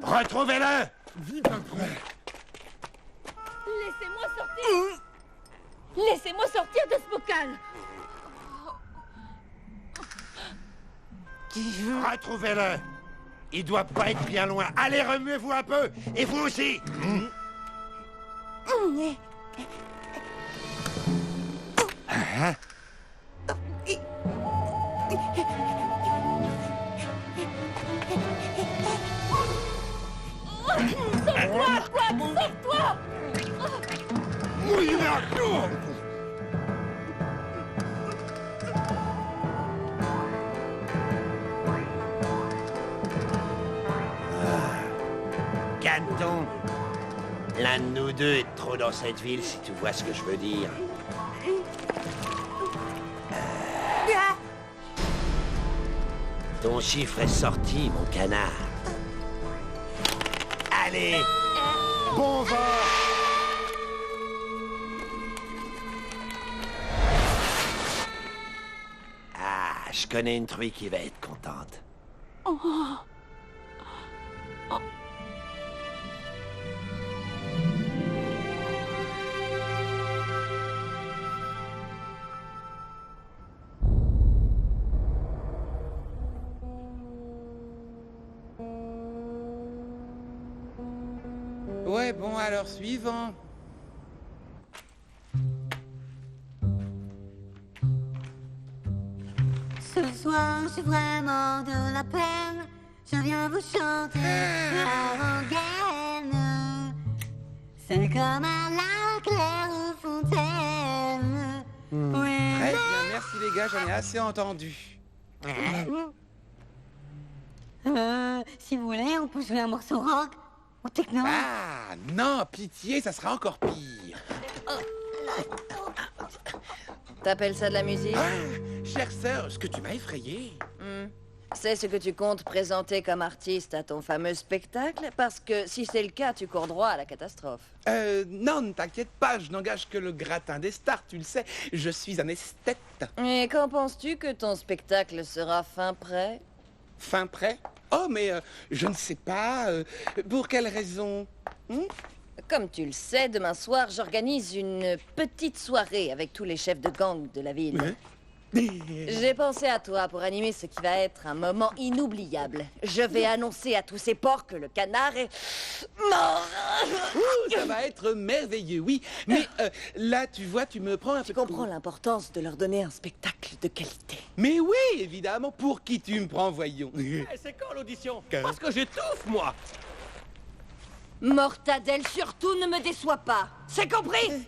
Retrouvez-le. vite un coup. Laissez-moi sortir. Laissez-moi sortir de ce bocal. Retrouvez-le. Il doit pas être bien loin. Allez, remuez-vous un peu. Et vous aussi. Hein? Sauve-toi, Quack, sauve-toi. Canton, l'un de nous deux est trop dans cette ville, si tu vois ce que je veux dire. Ton chiffre est sorti, mon canard. Allez, bon vent. Ah, je connais une truie qui va être contente. Ouais, bon, alors, suivant. Ce soir, j'ai vraiment de la peine. Je viens vous chanter la rengaine. C'est comme un lac clair aux fontaines. Oui. Très bien, merci les gars, j'en ai assez entendu. Si vous voulez, on peut jouer un morceau rock ou techno. Ah, non, pitié, ça sera encore pire. T'appelles ça de la musique? Chère sœur, ce que tu m'as effrayé. C'est ce que tu comptes présenter comme artiste à ton fameux spectacle? Parce que si c'est le cas, tu cours droit à la catastrophe. Non, ne t'inquiète pas, je n'engage que le gratin des stars, tu le sais. Je suis un esthète. Et quand penses-tu que ton spectacle sera fin prêt? Fin prêt? Oh, mais je ne sais pas. Pour quelle raison? Comme tu le sais, demain soir, j'organise une petite soirée avec tous les chefs de gang de la ville. J'ai pensé à toi pour animer ce qui va être un moment inoubliable. Je vais annoncer à tous ces porcs que le canard est mort. Ça va être merveilleux, oui. Mais là, tu vois, tu me prends un peu... Tu comprends l'importance de leur donner un spectacle de qualité. Mais oui, évidemment. Pour qui tu me prends, voyons? C'est quand l'audition? Parce que j'étouffe, moi. Mortadelle, surtout ne me déçois pas. C'est compris?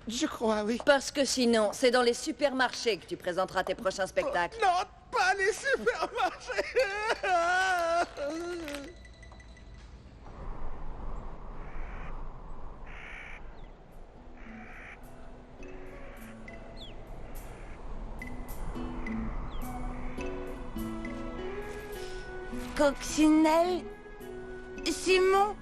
Je crois, oui. Parce que sinon, c'est dans les supermarchés que tu présenteras tes prochains spectacles. Non, pas les supermarchés. Coccinelle, Simon.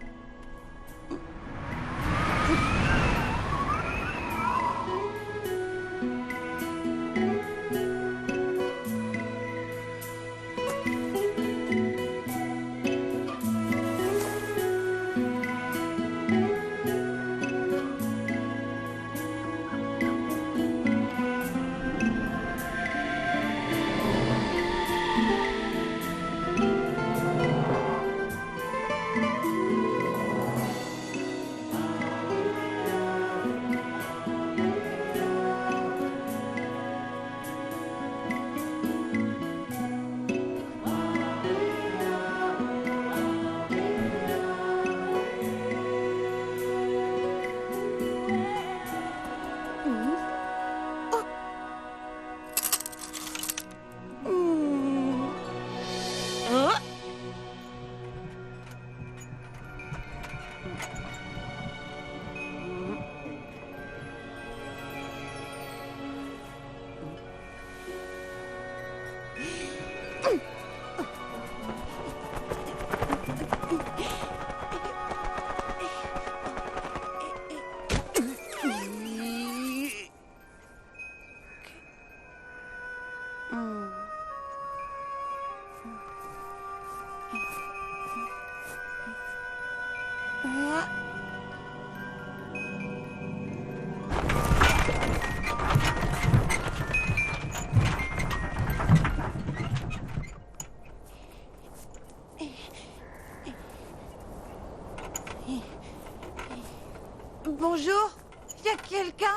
Bonjour, y a quelqu'un?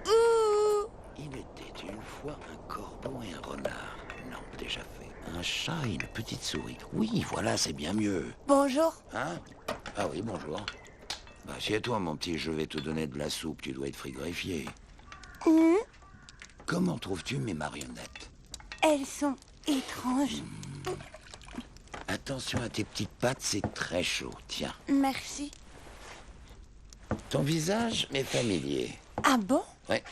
Ouh! Il était une fois un corbeau et un renard. Non, déjà fait. Un chat et une petite souris. Oui, voilà, c'est bien mieux. Bonjour. Hein? Ah oui, bonjour. Bah, assieds-toi, mon petit, je vais te donner de la soupe. Tu dois être frigorifié. Comment trouves-tu mes marionnettes? Elles sont étranges. Attention à tes petites pattes, c'est très chaud. Tiens. Merci. Ton visage m'est familier. Ah bon? Ouais.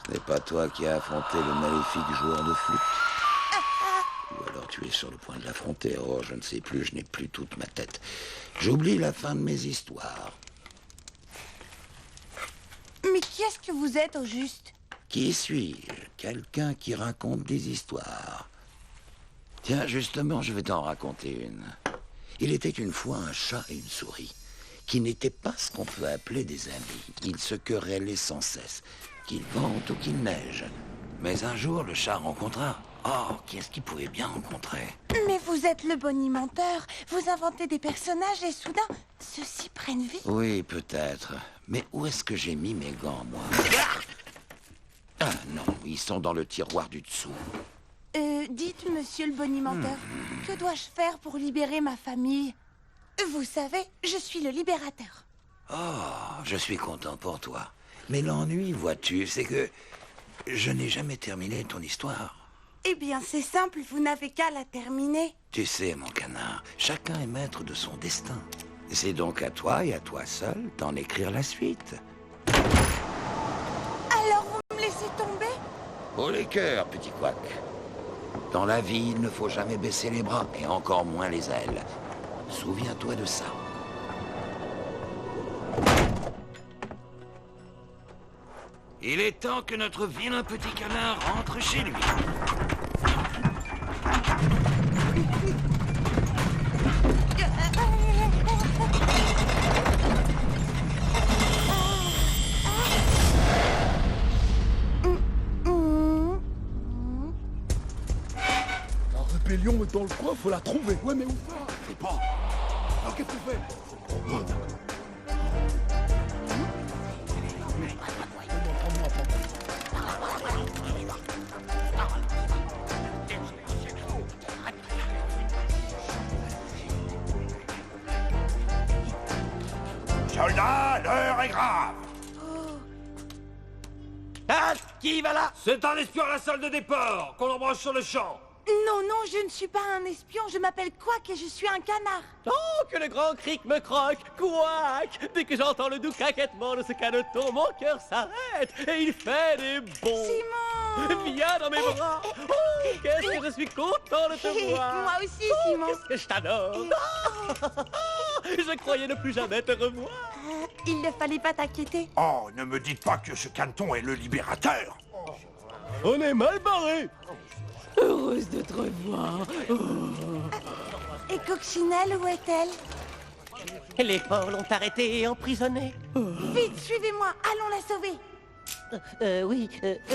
Ce n'est pas toi qui as affronté le maléfique joueur de flûte? Ou alors tu es sur le point de l'affronter. Oh, je ne sais plus, je n'ai plus toute ma tête. J'oublie la fin de mes histoires. Mais qui est-ce que vous êtes au juste? Qui suis-je? Quelqu'un qui raconte des histoires. Tiens, justement, je vais t'en raconter une. Il était une fois un chat et une souris qui n'étaient pas ce qu'on peut appeler des amis. Ils se querellaient sans cesse, qu'il vente ou qu'il neige. Mais un jour, le chat rencontra... Oh, qui est-ce qu'il pouvait bien rencontrer? Mais vous êtes le bonimenteur. Vous inventez des personnages et soudain, ceux-ci prennent vie. Oui, peut-être. Mais où est-ce que j'ai mis mes gants, moi? Ah non, ils sont dans le tiroir du dessous. Dites, monsieur le bonimenteur, que dois-je faire pour libérer ma famille? Vous savez, je suis le libérateur. Oh, je suis content pour toi. Mais l'ennui, vois-tu, c'est que je n'ai jamais terminé ton histoire. Eh bien, c'est simple, vous n'avez qu'à la terminer. Tu sais, mon canard, chacun est maître de son destin. C'est donc à toi et à toi seul d'en écrire la suite. Alors, vous me laissez tomber? Haut les cœurs, petit couac. Dans la vie, il ne faut jamais baisser les bras, et encore moins les ailes. Souviens-toi de ça. Il est temps que notre vilain petit canard rentre chez lui. La rébellion est dans le coin, faut la trouver. Ouais, mais où ça? Je sais pas. Alors qu'est-ce qu'on fait? Soldats, l'heure est grave. Ah, qui va là? C'est un espion à la salle de départ, qu'on embranche sur le champ. Non, non, je ne suis pas un espion, je m'appelle Quack et je suis un canard. Oh, que le grand cric me croque! Couac! Dès que j'entends le doux caquettement de ce caneton, mon cœur s'arrête et il fait des bonds. Simon! Viens dans mes bras! Oh, qu'est-ce que je suis content de te voir! Moi aussi, Simon! Qu'est-ce que je t'adore! Je croyais ne plus jamais te revoir! Il ne fallait pas t'inquiéter. Oh, ne me dites pas que ce caneton est le libérateur. On est mal barré! Heureuse de te revoir. Et Coccinelle, où est-elle? Les porcs l'ont arrêtée et emprisonnée. Vite, suivez-moi, allons la sauver. Oui,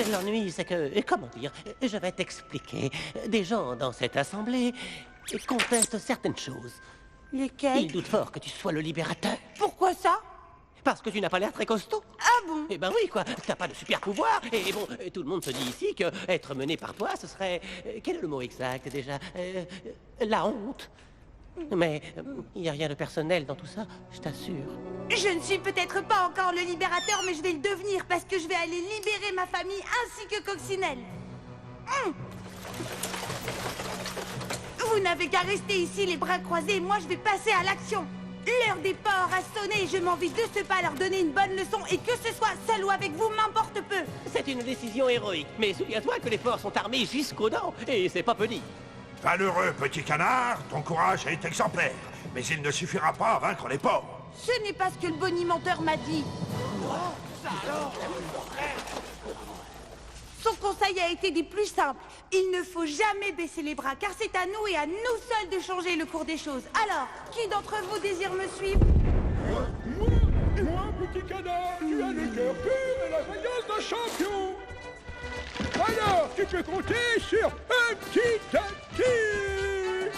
l'ennui, c'est que... Comment dire? Je vais t'expliquer. Des gens dans cette assemblée contestent certaines choses. Lesquelles? Ils doutent fort que tu sois le libérateur. Pourquoi ça? Parce que tu n'as pas l'air très costaud. Ah bon? Eh ben oui, quoi. T'as pas de super pouvoir. Et bon, tout le monde se dit ici que être mené par toi, ce serait... Quel est le mot exact, déjà? La honte. Mais il n'y a rien de personnel dans tout ça, je t'assure. Je ne suis peut-être pas encore le libérateur, mais je vais le devenir parce que je vais aller libérer ma famille ainsi que Coccinelle. Vous n'avez qu'à rester ici les bras croisés, moi je vais passer à l'action. L'heure des porcs a sonné et je m'en vais de ce pas leur donner une bonne leçon et que ce soit seul ou avec vous, m'importe peu. C'est une décision héroïque, mais souviens-toi que les porcs sont armés jusqu'aux dents et c'est pas petit. Valeureux petit canard, ton courage est exemplaire. Mais il ne suffira pas à vaincre les porcs. Ce n'est pas ce que le bonimenteur m'a dit. Son conseil a été des plus simples. Il ne faut jamais baisser les bras, car c'est à nous et à nous seuls de changer le cours des choses. Alors, qui d'entre vous désire me suivre? Moi, petit canard, tu as le cœur pur et la vaillance d'un champion. Alors, tu peux compter sur un petit à petit.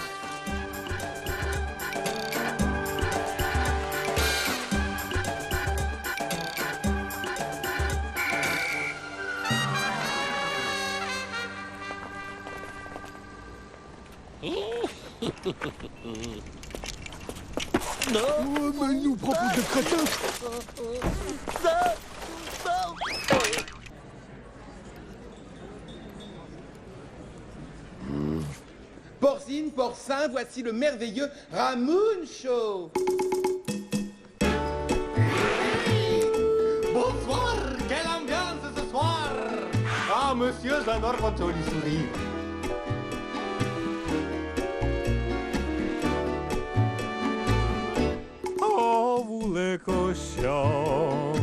Oh, mais il nous prend pour des crétins. Porcine, porcin, voici le merveilleux Ramoon Show. Bonsoir, quelle ambiance ce soir. Ah, monsieur, j'adore votre joli sourire. Oh, vous les cochons,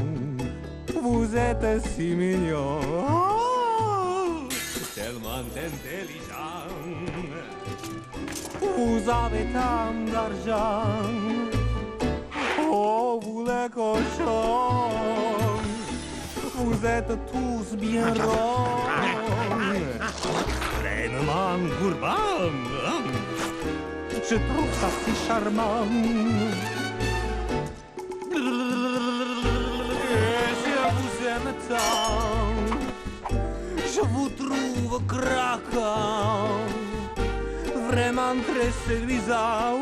vous êtes si mignons. Oh, tellement intelligent. Vous avez tant d'argent. Oh, vous les cochons, vous êtes tous bien ronds. Vraiment gourmand. Je trouve ça si charmant. Je vous aime tant. Je vous trouve craquant. Vraiment très séduisant.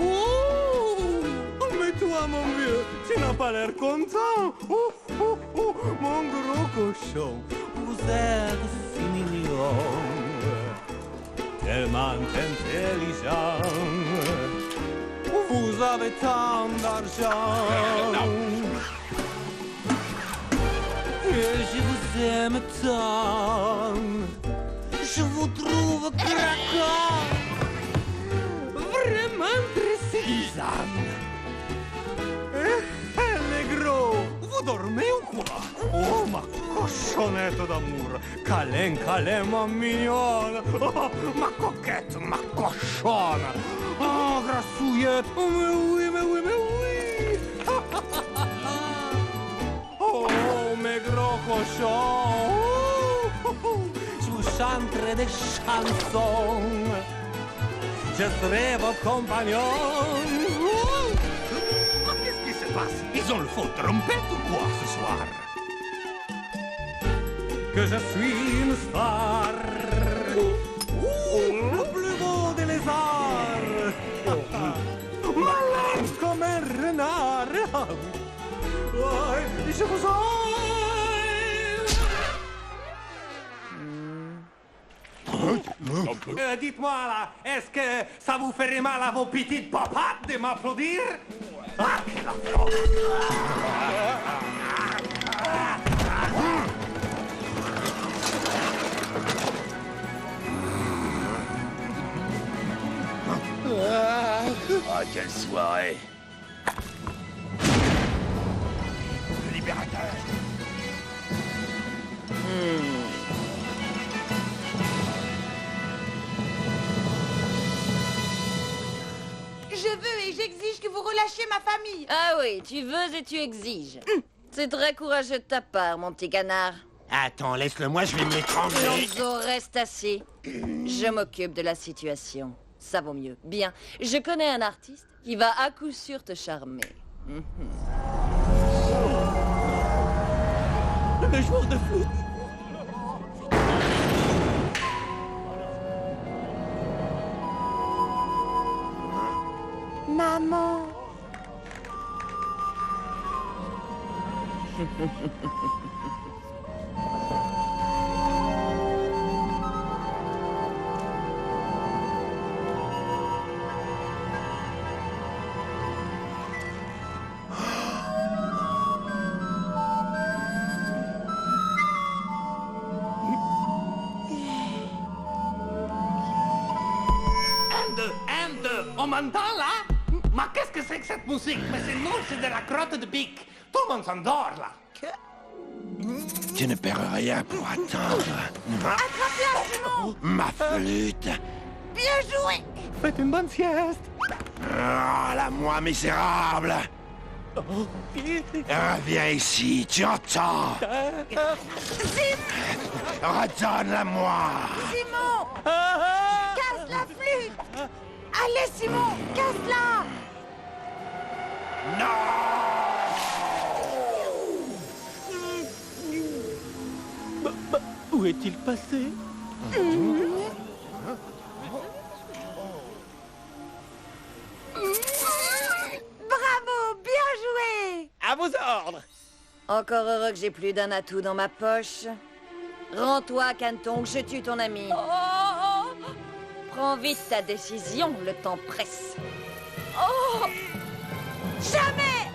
Mais toi, mon vieux, tu n'as pas l'air content. Mon gros cochon, vous êtes si mignon. Tellement intelligent. Vous avez tant d'argent. Et je vous aime tant. Je vous trouve craquant. Vraiment très séduisant. Les gros, vous dormez ou quoi? Oh, ma cochonnette d'amour. Câlin, câlin, ma mignonne. Oh, ma coquette, ma cochonne. Oh, grassouillette. Oh, mais oui, mais oui, mais oui. Oh, mes gros cochons. Je vous chanterai des chansons. Je serai votre compagnon. Qu'est-ce qui se passe? Ils ont le faux trompette ou quoi ce soir? Que je suis une star. Le plus beau des lézards. Malin comme un renard. Ouais, je vous aime. Dites-moi là, est-ce que ça vous ferait mal à vos petites papates de m'applaudir? Ah, quelle affront! Ah, quelle soirée! Le libérateur! Je veux et j'exige que vous relâchiez ma famille. Ah oui, tu veux et tu exiges. C'est très courageux de ta part, mon petit canard. Attends, laisse-le-moi, je vais m'étrangler. Lonzo, reste assis. Je m'occupe de la situation. Ça vaut mieux. Bien, je connais un artiste qui va à coup sûr te charmer. Le joueur de flûte. Maman. Un, deux, on m'entend là? Mais qu'est-ce que c'est que cette musique? Mais c'est non, c'est de la crotte de pique. Tout le monde s'endort là. Tu ne perds rien pour attendre. Attrape-la, Simon. Ma flûte. Bien joué. Faites une bonne sieste. Ah, la moi misérable. Reviens ici, tu entends? Redonne-la-moi. Simon. Casse la flûte. Allez, Simon, casse-la. Où est-il passé? Encore heureux que j'ai plus d'un atout dans ma poche. Rends-toi, Canton, que je tue ton ami. Prends vite ta décision, le temps presse. Oh! Jamais!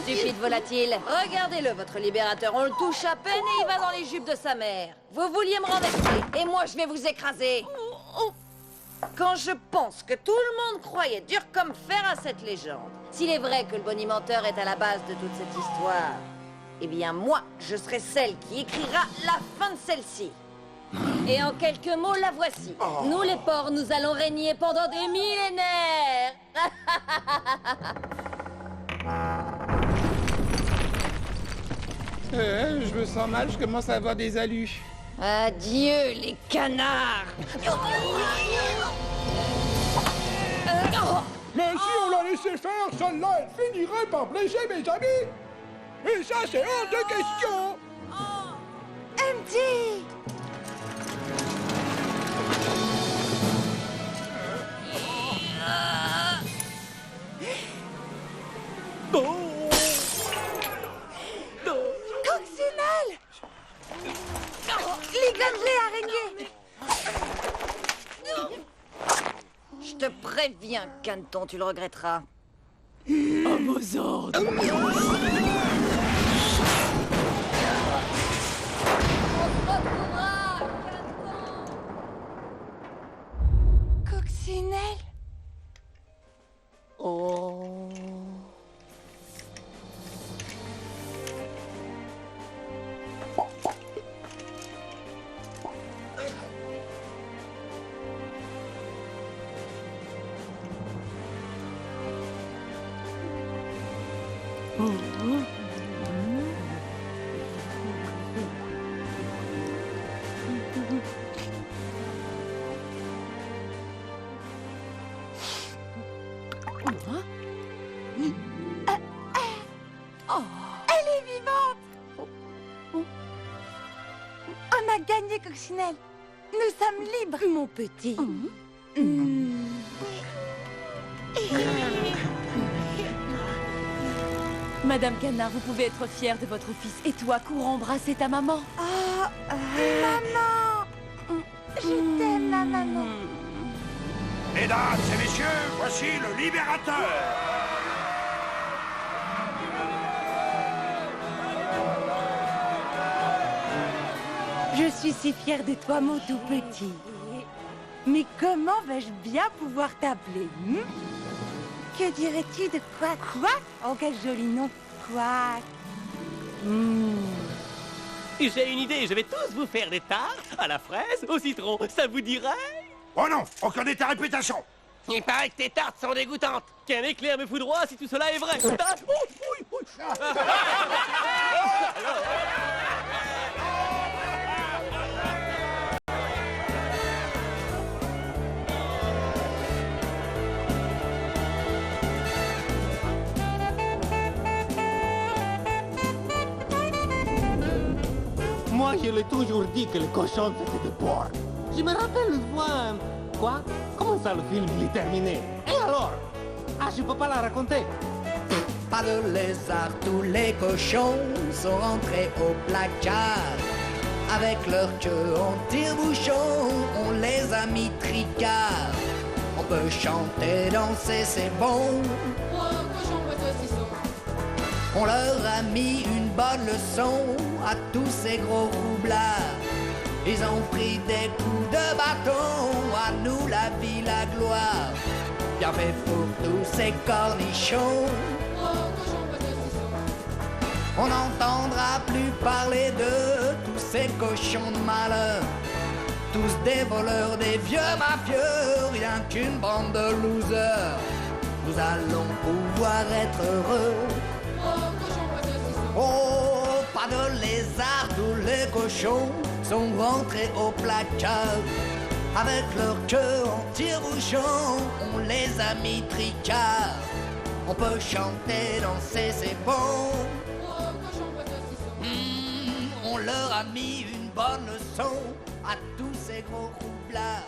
Stupide volatile, regardez-le, votre libérateur, on le touche à peine et il va dans les jupes de sa mère. Vous vouliez me renverser, et moi je vais vous écraser. Quand je pense que tout le monde croyait dur comme fer à cette légende, s'il est vrai que le bonimenteur est à la base de toute cette histoire, eh bien moi, je serai celle qui écrira la fin de celle-ci. Et en quelques mots, la voici. Nous les porcs, nous allons régner pendant des millénaires. Je me sens mal, je commence à avoir des alus. Adieu, les canards. Mais si on la laissait faire, celle-là, elle finirait par blesser mes amis. Et ça, c'est hors de question. MJ! Coccinelle! Ligonde-les, araignée! Je te préviens, Canton, tu le regretteras. À vos ordres. Coccinelle? Oh. Elle est vivante! On a gagné, Coccinelle. Nous sommes libres. Mon petit. Madame Canard, vous pouvez être fière de votre fils. Et toi, cours embrasser ta maman. Maman! Je t'aime, ma maman. Mesdames et messieurs, voici le libérateur. Je suis si fière de toi, mon tout petit. Mais comment vais-je bien pouvoir t'appeler Que dirais-tu de Quack? Quack? Oh, quel joli nom, Quack. J'ai une idée, je vais tous vous faire des tartes à la fraise, au citron. Ça vous dirait? Oh non, on connaît ta réputation. Il paraît que tes tartes sont dégoûtantes. Qu'un éclair me foudroie si tout cela est vrai. Moi, je l'ai toujours dit que le cochon, c'était des porcs. Je me rappelle une fois... Quoi? Comment ça, le film, il est terminé? Et alors? Ah, je peux pas la raconter. Pas de lézard, tous les cochons sont rentrés au placard. Avec leur queue en tire-bouchon, on les a mis tricards. On peut chanter, danser, c'est bon. On leur a mis une bonne leçon à tous ces gros roublards. Ils ont pris des coups de bâton, à nous la vie, la gloire. Bien fait pour tous ces cornichons. On n'entendra plus parler de tous ces cochons de malheur. Tous des voleurs, des vieux mafieux, rien qu'une bande de losers. Nous allons pouvoir être heureux. Oh, pas de lézard, tous les cochons sont rentrés au placard. Avec leur queue en tire-bouchon, on les a mis tricards. On peut chanter, danser, c'est bon. On leur a mis une bonne leçon à tous ces gros roublards.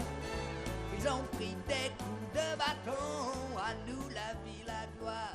Ils ont pris des coups de bâton, à nous la vie, la gloire.